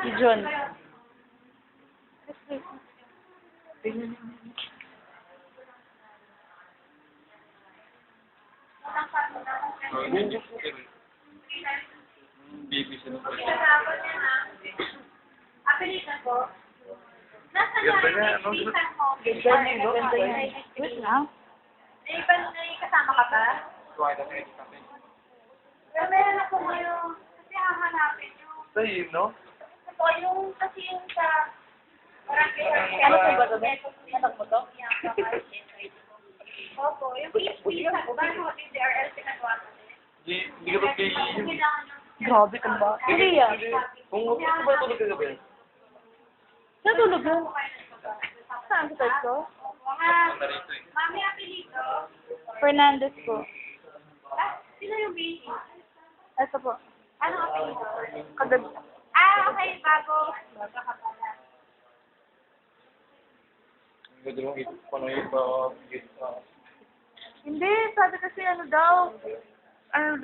Si John. Baby sa nito. Apelitan ko. Nasa Ganda niya, na, no? pinsan mo. Ganda niya, no? Ganda niya. Wait lang. May kasama ka pa? Pero meron ako ngayon. Kasi hahanapin yung... Sa'yo, no? Ito, yung kasi yung sa... Ano po ba ito? Anak mo to? Opo, yung pinsan ko. Bakit mo yung DRL pinagawa ko? Hindi ka ba pili? Grabe ka ba? Hindi yan. Kung gusto ba tulog ka gabi? Natulog yun. Saan sa type ko? Mami, apelito. Fernandez po. Sino yung baby? Ito po. Ano apelito? Kagabi. Okay, bago. Bago ka pala. Ganda mo, paano yung Hindi, sabi kasi ano daw. Ano daw.